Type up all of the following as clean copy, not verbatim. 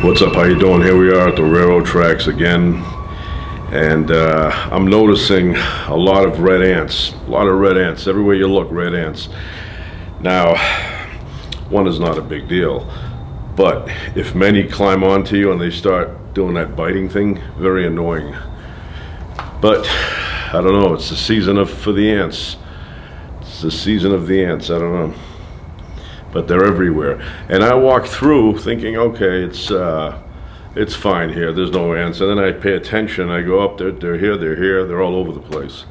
What's up? How you doing? Here we are at the railroad tracks again, and I'm noticing a lot of red ants. A lot of red ants everywhere you look. Red ants. Now, one is not a big deal, but if many climb onto you and they start doing that biting thing, very annoying. But I don't know. It's the season for the ants. It's the season of the ants. I don't know. But they're everywhere. And I walk through thinking, okay, it's fine here, there's no ants. And then I pay attention, I go up, they're here, they're all over the place.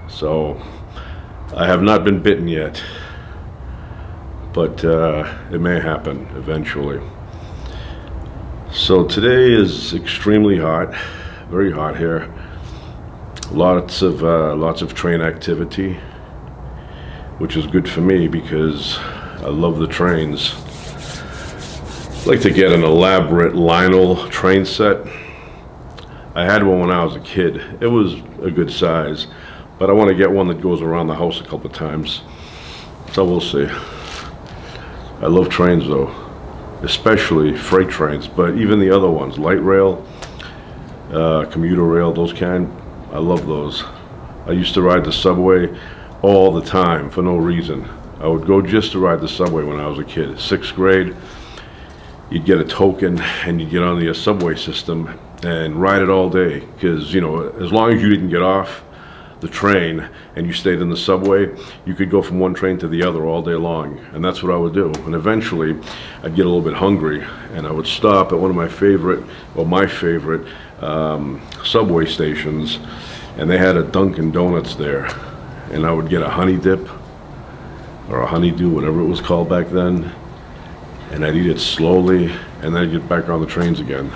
So, I have not been bitten yet. But it may happen eventually. So today is extremely hot, very hot here. Lots of train activity, which is good for me because I love the trains. I'd like to get an elaborate Lionel train set. I had one when I was a kid. It was a good size, but I want to get one that goes around the house a couple times. So we'll see. I love trains though, especially freight trains, but even the other ones, light rail, commuter rail, those kind, I love those. I used to ride the subway all the time for no reason. I would go just to ride the subway when I was a kid. 6th grade, you'd get a token and you'd get on the subway system and ride it all day. Because, you know, as long as you didn't get off the train and you stayed in the subway, you could go from one train to the other all day long. And that's what I would do. And eventually, I'd get a little bit hungry and I would stop at one of my favorite subway stations. And they had a Dunkin' Donuts there. And I would get a honey dip or a honeydew, whatever it was called back then, and I'd eat it slowly, and then I'd get back on the trains again,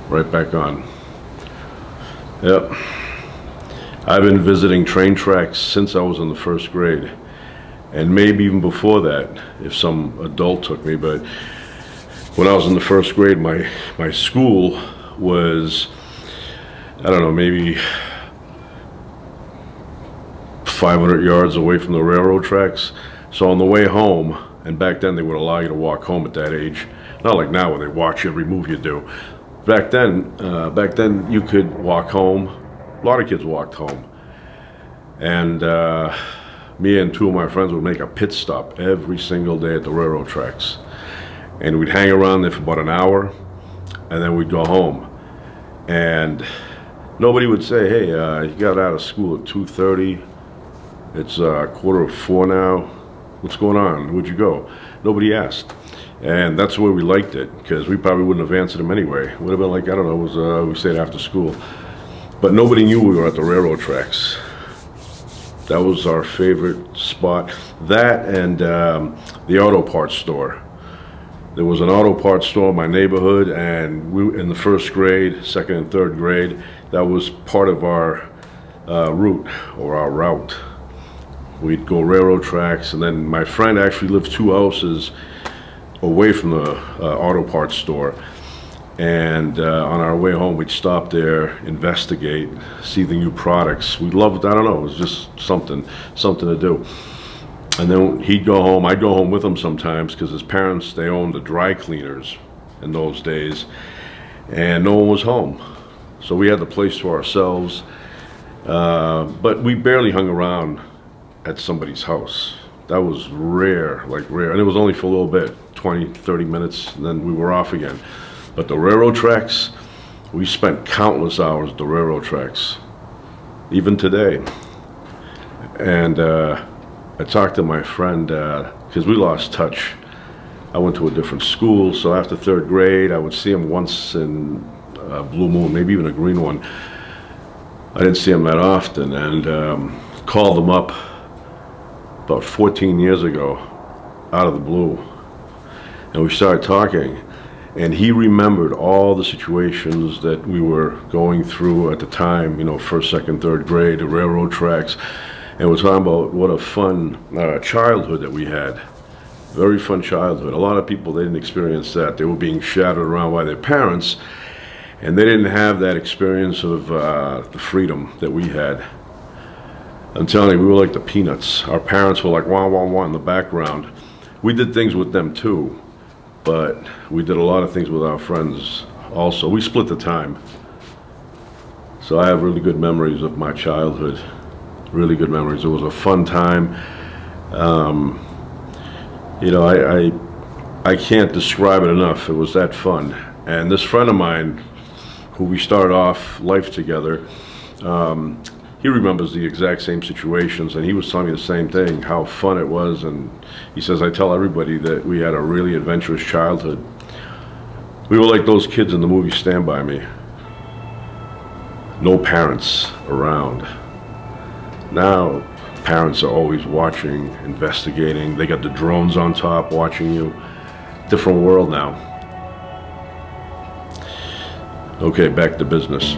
right back on. Yep. I've been visiting train tracks since I was in the 1st grade, and maybe even before that, if some adult took me, but when I was in the 1st grade, my school was, I don't know, maybe 500 yards away from the railroad tracks. So on the way home, and back then they would allow you to walk home at that age. Not like now where they watch every move you do. Back then you could walk home. A lot of kids walked home. And me and 2 of my friends would make a pit stop every single day at the railroad tracks. And we'd hang around there for about an hour, and then we'd go home. And nobody would say, hey, you got out of school at 2:30. It's 3:45 now. What's going on? Where'd you go? Nobody asked. And that's the way we liked it, because we probably wouldn't have answered them anyway. It would have been like, I don't know, we stayed after school. But nobody knew we were at the railroad tracks. That was our favorite spot. That and the auto parts store. There was an auto parts store in my neighborhood, and we, in the 1st grade, 2nd and 3rd grade, that was part of our route, or our route. We'd go railroad tracks, and then my friend actually lived 2 houses away from the auto parts store. And on our way home, we'd stop there, investigate, see the new products. We loved, I don't know, it was just something to do. And then he'd go home, I'd go home with him sometimes, because his parents, they owned the dry cleaners in those days, and no one was home. So we had the place to ourselves, but we barely hung around at somebody's house. That was rare, like rare. And it was only for a little bit, 20, 30 minutes, and then we were off again. But the railroad tracks, we spent countless hours at the railroad tracks, even today. And I talked to my friend, because we lost touch. I went to a different school, so after 3rd grade, I would see him once in Blue Moon, maybe even a green one. I didn't see him that often, and called him up about 14 years ago, out of the blue, and we started talking, and he remembered all the situations that we were going through at the time, you know, 1st, 2nd, 3rd grade, the railroad tracks, and we're talking about what a fun childhood that we had. Very fun childhood. A lot of people, they didn't experience that. They were being shadowed around by their parents, and they didn't have that experience of the freedom that we had. I'm telling you, we were like the Peanuts. Our parents were like wah, wah, wah in the background. We did things with them too, but we did a lot of things with our friends also. We split the time. So I have really good memories of my childhood, really good memories. It was a fun time. You know, I can't describe it enough. It was that fun. And this friend of mine, who we started off life together, he remembers the exact same situations, and he was telling me the same thing, how fun it was. And he says, I tell everybody that we had a really adventurous childhood. We were like those kids in the movie Stand By Me. No parents around. Now, parents are always watching, investigating. They got the drones on top watching you. Different world now. Okay, back to business.